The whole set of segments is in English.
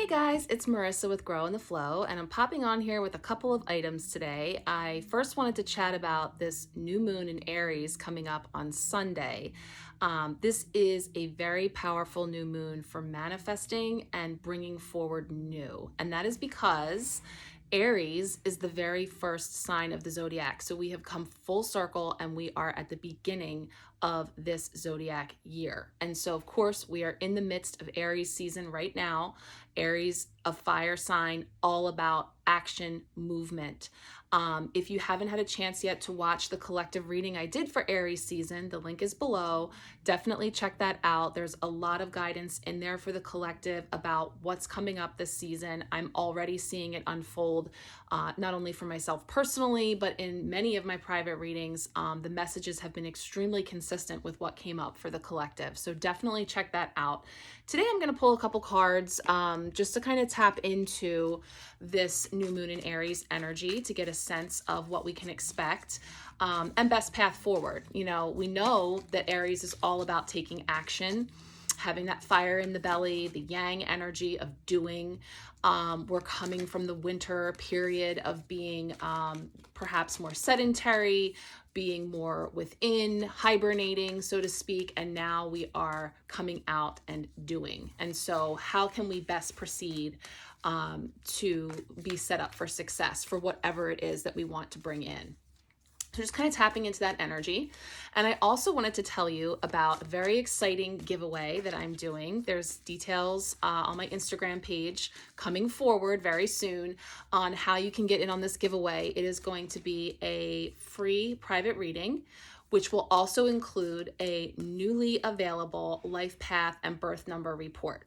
Hey guys, it's Marissa with Grow in the Flow, and I'm popping on here with a couple of items today. I first wanted to chat about this new moon in Aries coming up on Sunday. This is a very powerful new moon for manifesting and bringing forward new, and that is because Aries is the very first sign of the zodiac. So we have come full circle and we are at the beginning of this zodiac year. And so, of course, we are in the midst of Aries season right now. Aries, a fire sign, all about action, movement. If you haven't had a chance yet to watch the collective reading I did for Aries season, the link is below. Definitely check that out. There's a lot of guidance in there for the collective about what's coming up this season. I'm already seeing it unfold, not only for myself personally, but in many of my private readings. The messages have been extremely consistent with what came up for the collective. So definitely check that out. Today I'm going to pull a couple cards just to kind of tap into this new moon in Aries energy to get a sense of what we can expect and best path forward. You know, we know that Aries is all about taking action, having that fire in the belly, the yang energy of doing. We're coming from the winter period of being perhaps more sedentary, being more within, hibernating, so to speak, and now we are coming out and doing. And so how can we best proceed to be set up for success for whatever it is that we want to bring in? So just kind of tapping into that energy. And I also wanted to tell you about a very exciting giveaway that I'm doing. There's details on my Instagram page coming forward very soon on how you can get in on this giveaway. It is going to be a free private reading, which will also include a newly available life path and birth number report.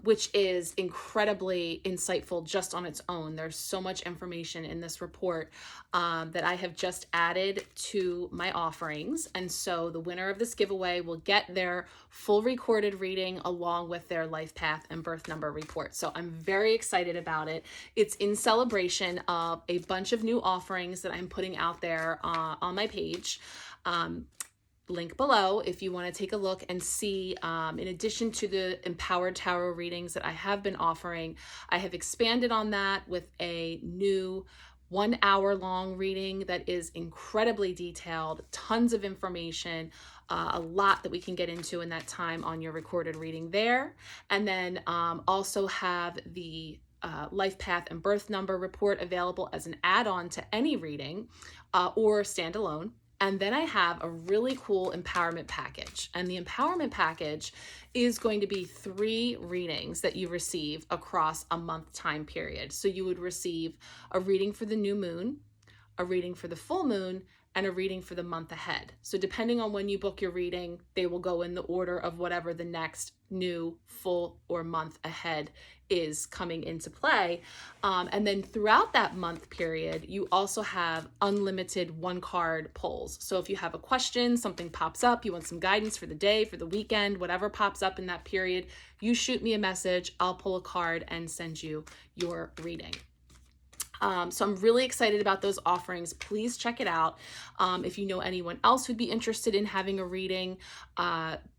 Which is incredibly insightful just on its own. There's so much information in this report that I have just added to my offerings. And so the winner of this giveaway will get their full recorded reading along with their life path and birth number report. So I'm very excited about it. It's in celebration of a bunch of new offerings that I'm putting out there on my page. Link below if you want to take a look and see, in addition to the empowered tarot readings that I have been offering, I have expanded on that with a new 1 hour long reading that is incredibly detailed, tons of information, a lot that we can get into in that time on your recorded reading there. And then also have the life path and birth number report available as an add-on to any reading or standalone. And then I have a really cool empowerment package. And the empowerment package is going to be 3 readings that you receive across a month time period. So you would receive a reading for the new moon, a reading for the full moon, and a reading for the month ahead. So depending on when you book your reading, they will go in the order of whatever the next new full or month ahead is coming into play. And then throughout that month period, you also have unlimited 1-card pulls. So if you have a question, something pops up, you want some guidance for the day, for the weekend, whatever pops up in that period, you shoot me a message, I'll pull a card and send you your reading. So I'm really excited about those offerings. Please check it out. If you know anyone else who'd be interested in having a reading,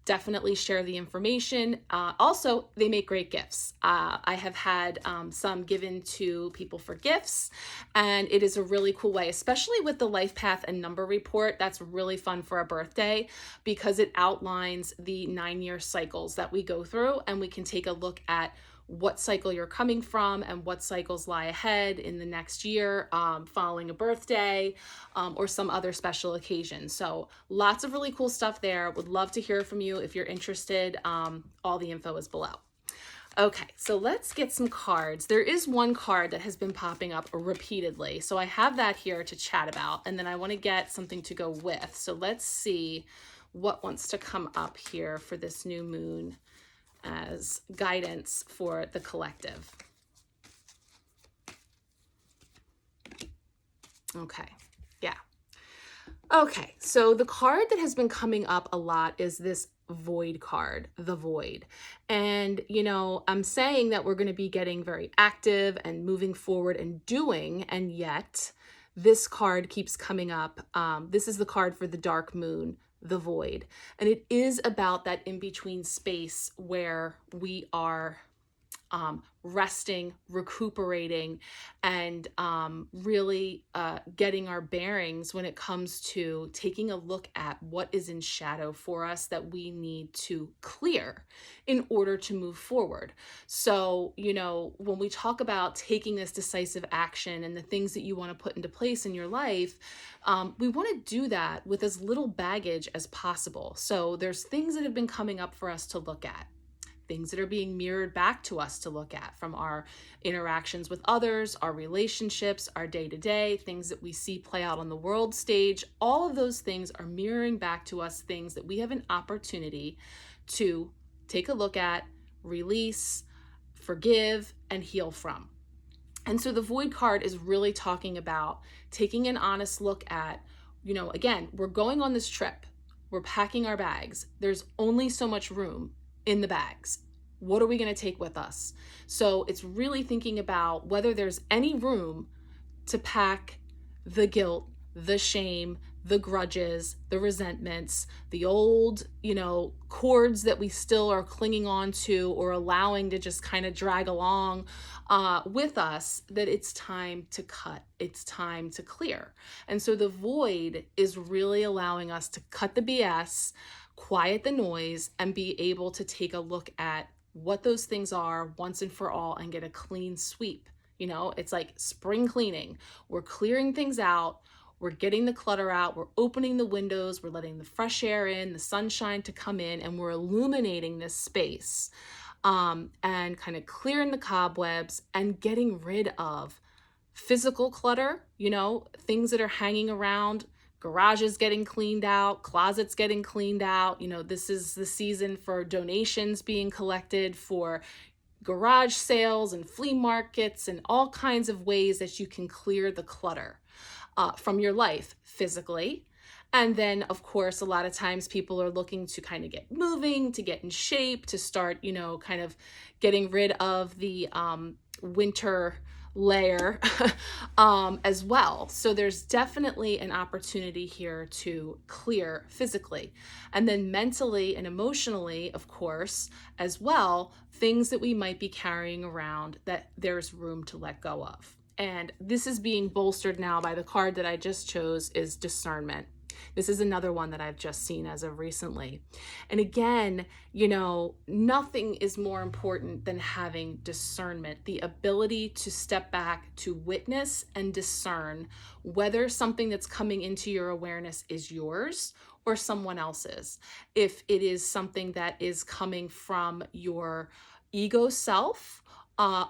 definitely share the information. Also, they make great gifts. I have had some given to people for gifts, and it is a really cool way, especially with the life path and number report. That's really fun for a birthday because it outlines the 9-year cycles that we go through, and we can take a look at what cycle you're coming from and what cycles lie ahead in the next year following a birthday or some other special occasion. So lots of really cool stuff there. Would love to hear from you if you're interested. All the info is below. Okay, so let's get some cards. There is one card that has been popping up repeatedly. So I have that here to chat about, and then I want to get something to go with. So let's see what wants to come up here for this new moon as guidance for the collective. Okay, yeah. Okay, so the card that has been coming up a lot is this void card, the void. And, you know, I'm saying that we're going to be getting very active and moving forward and doing, and yet this card keeps coming up. This is the card for the dark moon, the void. And it is about that in-between space where we are resting, recuperating, and really getting our bearings when it comes to taking a look at what is in shadow for us that we need to clear in order to move forward. So, when we talk about taking this decisive action and the things that you want to put into place in your life, we want to do that with as little baggage as possible. So, there's things that have been coming up for us to look at, things that are being mirrored back to us to look at from our interactions with others, our relationships, our day to day, things that we see play out on the world stage. All of those things are mirroring back to us things that we have an opportunity to take a look at, release, forgive, and heal from. And so the void card is really talking about taking an honest look at, again, we're going on this trip, we're packing our bags. There's only so much room in the bags. What are we going to take with us? So it's really thinking about whether there's any room to pack the guilt, the shame, the grudges, the resentments, the old, cords that we still are clinging on to or allowing to just kind of drag along with us, that it's time to cut. It's time to clear. And so the void is really allowing us to cut the BS, quiet the noise, and be able to take a look at what those things are once and for all and get a clean sweep. It's like spring cleaning. We're clearing things out. We're getting the clutter out. We're opening the windows. We're letting the fresh air in, the sunshine to come in, and we're illuminating this space and kind of clearing the cobwebs and getting rid of physical clutter, things that are hanging around, garages getting cleaned out, closets getting cleaned out. This is the season for donations being collected for garage sales and flea markets and all kinds of ways that you can clear the clutter from your life physically. And then, of course, a lot of times people are looking to kind of get moving, to get in shape, to start, kind of getting rid of the winter layer as well. So there's definitely an opportunity here to clear physically. And then mentally and emotionally, of course, as well, things that we might be carrying around that there's room to let go of. And this is being bolstered now by the card that I just chose, is discernment. This is another one that I've just seen as of recently. And again, nothing is more important than having discernment, the ability to step back, to witness and discern whether something that's coming into your awareness is yours or someone else's. If it is something that is coming from your ego self,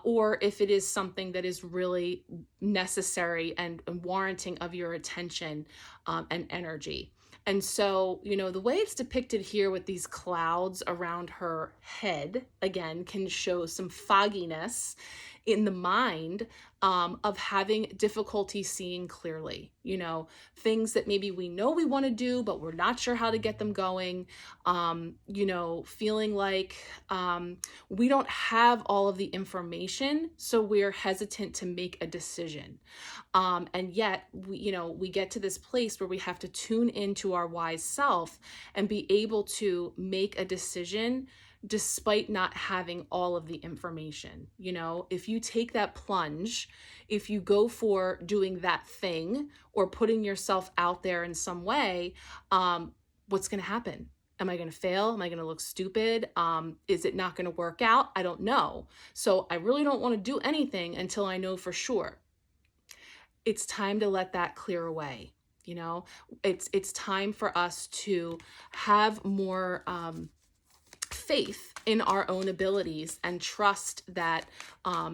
or if it is something that is really necessary and warranting of your attention and energy. And so, the way it's depicted here with these clouds around her head, again, can show some fogginess in the mind of having difficulty seeing clearly, things that maybe we know we want to do, but we're not sure how to get them going, feeling like we don't have all of the information, so we're hesitant to make a decision. And yet, we get to this place where we have to tune into our wise self and be able to make a decision despite not having all of the information. If you take that plunge, if you go for doing that thing or putting yourself out there in some way, what's going to happen? Am I going to fail? Am I going to look stupid? Is it not going to work out? I don't know. So I really don't want to do anything until I know for sure. It's time to let that clear away. It's time for us to have more faith in our own abilities and trust that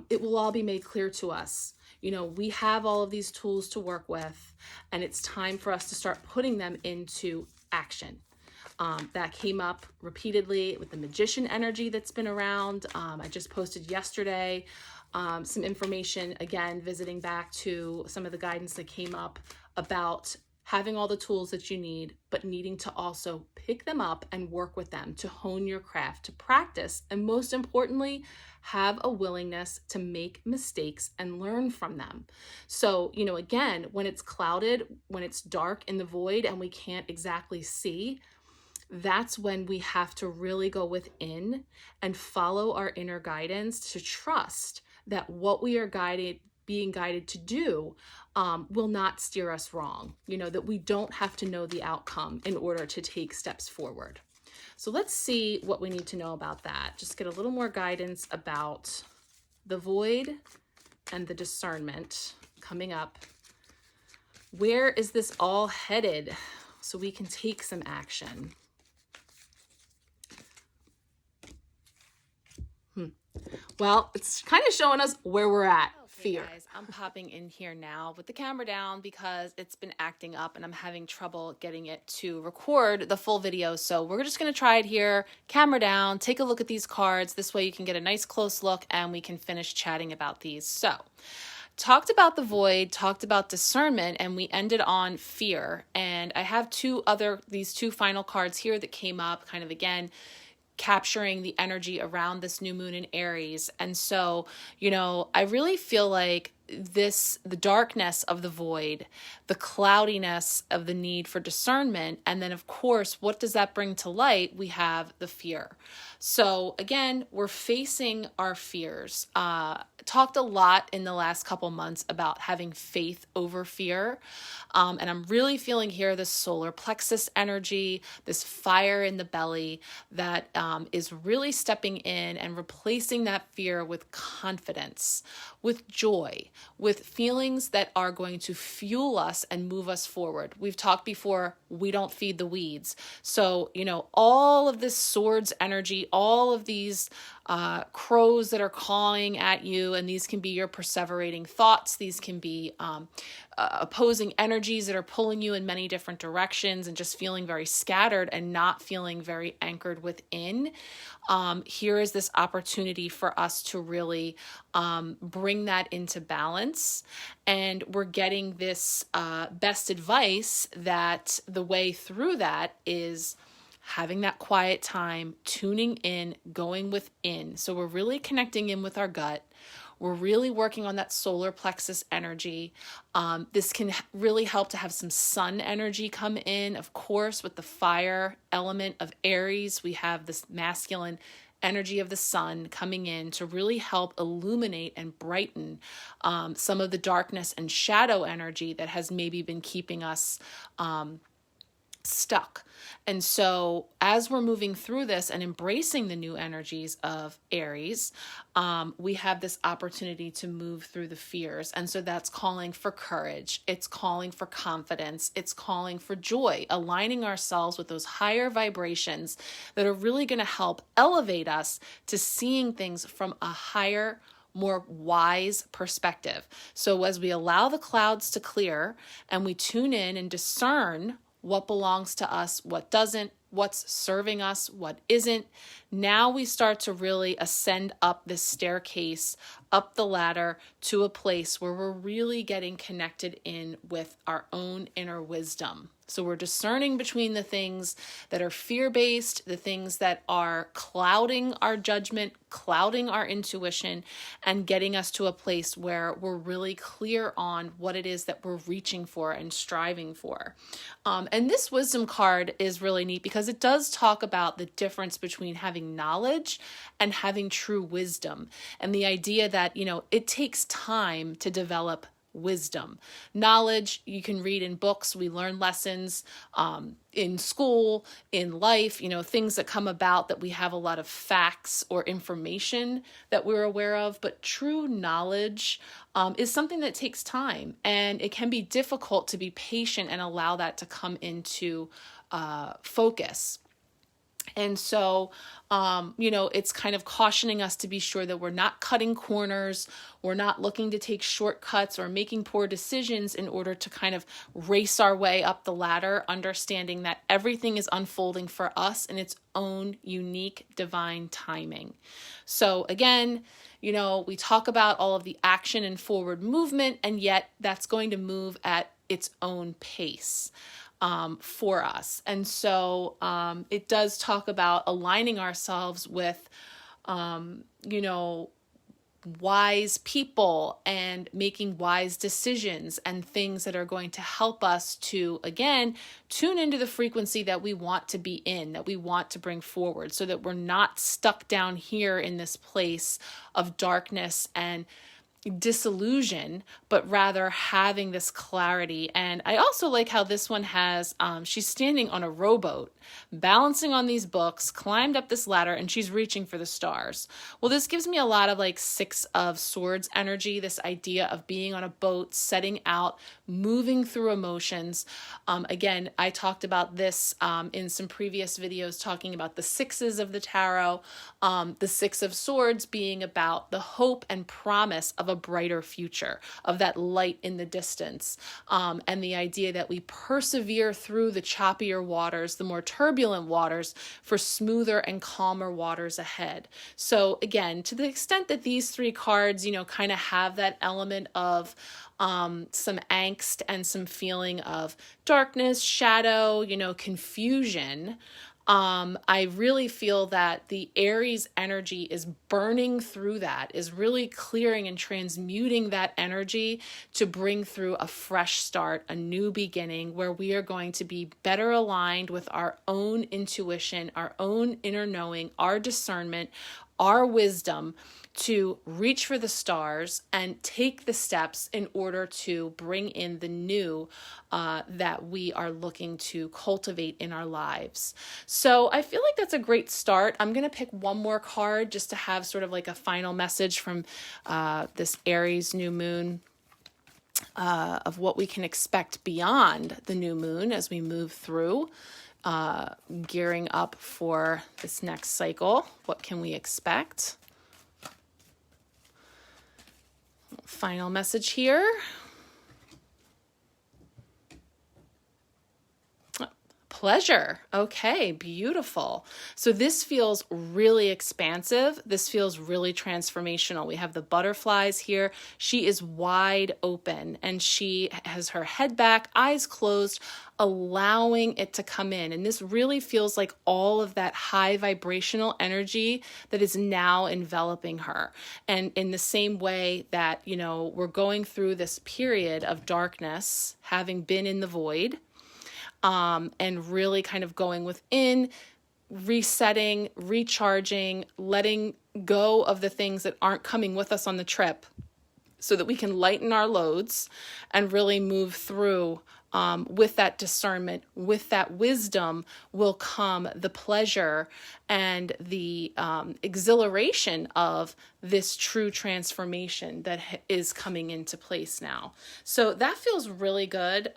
it will all be made clear to us. We have all of these tools to work with, and it's time for us to start putting them into action. That came up repeatedly with the magician energy that's been around. I just posted yesterday some information, again, visiting back to some of the guidance that came up about having all the tools that you need, but needing to also pick them up and work with them to hone your craft, to practice, and most importantly, have a willingness to make mistakes and learn from them. So, again, when it's clouded, when it's dark in the void and we can't exactly see, that's when we have to really go within and follow our inner guidance to trust that what we are being guided to do will not steer us wrong. That we don't have to know the outcome in order to take steps forward. So let's see what we need to know about that. Just get a little more guidance about the void and the discernment coming up. Where is this all headed so we can take some action? Well, it's kind of showing us where we're at. Fear. Hey guys, I'm popping in here now with the camera down because it's been acting up and I'm having trouble getting it to record the full video. So we're just going to try it here, camera down, take a look at these cards. This way you can get a nice close look and we can finish chatting about these. So talked about the void, talked about discernment, and we ended on fear. And I have these two final cards here that came up kind of again, capturing the energy around this new moon in Aries. And so, I really feel like the darkness of the void, the cloudiness of the need for discernment, and then of course, what does that bring to light? We have the fear. So again, we're facing our fears. Talked a lot in the last couple months about having faith over fear. And I'm really feeling here this solar plexus energy, this fire in the belly that is really stepping in and replacing that fear with confidence, with joy, with feelings that are going to fuel us and move us forward. We've talked before, we don't feed the weeds. So, all of this swords energy, all of these crows that are cawing at you, and these can be your perseverating thoughts. These can be opposing energies that are pulling you in many different directions and just feeling very scattered and not feeling very anchored within. Here is this opportunity for us to really bring that into balance. And we're getting this best advice that the way through that is having that quiet time, tuning in, going within. So we're really connecting in with our gut. We're really working on that solar plexus energy. This can really help to have some sun energy come in. Of course, with the fire element of Aries, we have this masculine energy of the sun coming in to really help illuminate and brighten some of the darkness and shadow energy that has maybe been keeping us stuck. And so as we're moving through this and embracing the new energies of Aries, we have this opportunity to move through the fears. And so that's calling for courage. It's calling for confidence. It's calling for joy, aligning ourselves with those higher vibrations that are really going to help elevate us to seeing things from a higher, more wise perspective. So as we allow the clouds to clear and we tune in and discern what belongs to us, what doesn't, what's serving us, what isn't. Now we start to really ascend up this staircase, up the ladder to a place where we're really getting connected in with our own inner wisdom. So we're discerning between the things that are fear-based, the things that are clouding our judgment, clouding our intuition, and getting us to a place where we're really clear on what it is that we're reaching for and striving for. And this wisdom card is really neat because it does talk about the difference between having knowledge and having true wisdom. And the idea that, it takes time to develop wisdom. Knowledge, you can read in books. We learn lessons in school, in life, things that come about that we have a lot of facts or information that we're aware of. But true knowledge is something that takes time, and it can be difficult to be patient and allow that to come into focus. And so, it's kind of cautioning us to be sure that we're not cutting corners, we're not looking to take shortcuts or making poor decisions in order to kind of race our way up the ladder, understanding that everything is unfolding for us in its own unique divine timing. So again, we talk about all of the action and forward movement, and yet that's going to move at its own pace. For us. And so it does talk about aligning ourselves with, wise people and making wise decisions and things that are going to help us to, again, tune into the frequency that we want to be in, that we want to bring forward, so that we're not stuck down here in this place of darkness and disillusion, but rather having this clarity. And I also like how this one has, she's standing on a rowboat, balancing on these books, climbed up this ladder, and she's reaching for the stars. Well, this gives me a lot of like Six of Swords energy, this idea of being on a boat, setting out, moving through emotions. Again, I talked about this in some previous videos, talking about the sixes of the tarot, the Six of Swords being about the hope and promise of a brighter future, of that light in the distance, and the idea that we persevere through the choppier waters, the more turbulent waters, for smoother and calmer waters ahead. So again, to the extent that these three cards, kind of have that element of some angst and some feeling of darkness, shadow, confusion, I really feel that the Aries energy is burning through that, is really clearing and transmuting that energy to bring through a fresh start, a new beginning, where we are going to be better aligned with our own intuition, our own inner knowing, our discernment, our wisdom, to reach for the stars and take the steps in order to bring in the new that we are looking to cultivate in our lives. So I feel like that's a great start. I'm going to pick one more card just to have sort of like a final message from this Aries new moon, of what we can expect beyond the new moon as we move through, gearing up for this next cycle. What can we expect? Final message here. Pleasure. Okay, beautiful. So this feels really expansive. This feels really transformational. We have the butterflies here. She is wide open and she has her head back, eyes closed, allowing it to come in. And this really feels like all of that high vibrational energy that is now enveloping her. And in the same way that, we're going through this period of darkness, having been in the void, and really kind of going within, resetting, recharging, letting go of the things that aren't coming with us on the trip, so that we can lighten our loads and really move through. With that discernment, with that wisdom, will come the pleasure and the exhilaration of this true transformation that is coming into place now. So that feels really good.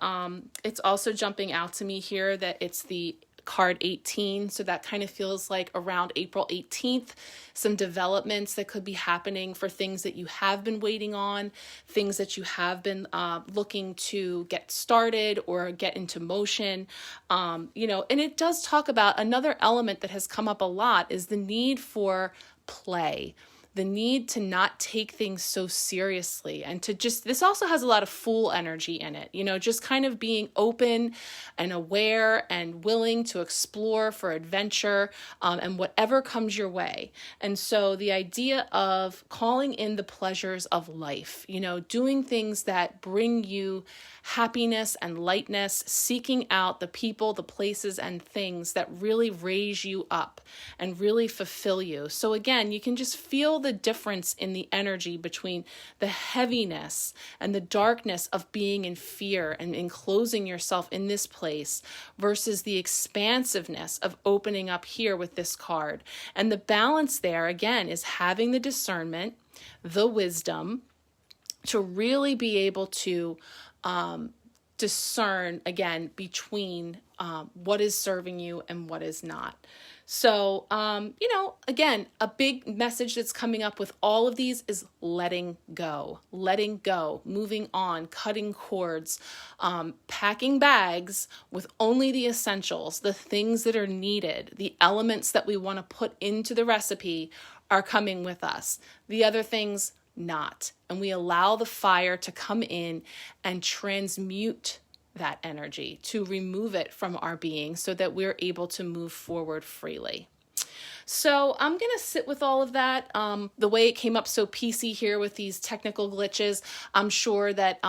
It's also jumping out to me here that it's the card 18. So that kind of feels like around April 18th, some developments that could be happening for things that you have been waiting on, things that you have been looking to get started or get into motion. And it does talk about another element that has come up a lot is the need for play. The need to not take things so seriously and to just, this also has a lot of fool energy in it, just kind of being open and aware and willing to explore for adventure, and whatever comes your way. And so the idea of calling in the pleasures of life, doing things that bring you happiness and lightness, seeking out the people, the places, and things that really raise you up and really fulfill you. So again, you can just feel the difference in the energy between the heaviness and the darkness of being in fear and enclosing yourself in this place versus the expansiveness of opening up here with this card. And the balance there, again, is having the discernment, the wisdom, to really be able to discern, again, between what is serving you and what is not. So, again, a big message that's coming up with all of these is letting go, moving on, cutting cords, packing bags with only the essentials, the things that are needed, the elements that we want to put into the recipe are coming with us. The other things, not. And we allow the fire to come in and transmute that energy, to remove it from our being so that we're able to move forward freely. So I'm going to sit with all of that. The way it came up so PC here with these technical glitches, I'm sure that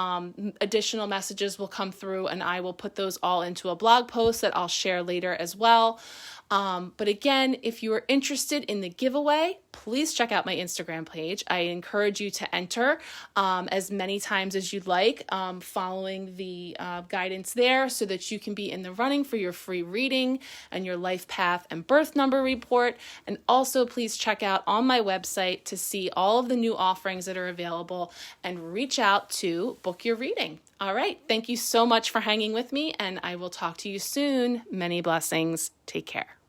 additional messages will come through, and I will put those all into a blog post that I'll share later as well. But again, if you are interested in the giveaway, please check out my Instagram page. I encourage you to enter as many times as you'd like, following the guidance there, so that you can be in the running for your free reading and your life path and birth number report. And also please check out on my website to see all of the new offerings that are available and reach out to book your reading. All right. Thank you so much for hanging with me, and I will talk to you soon. Many blessings. Take care.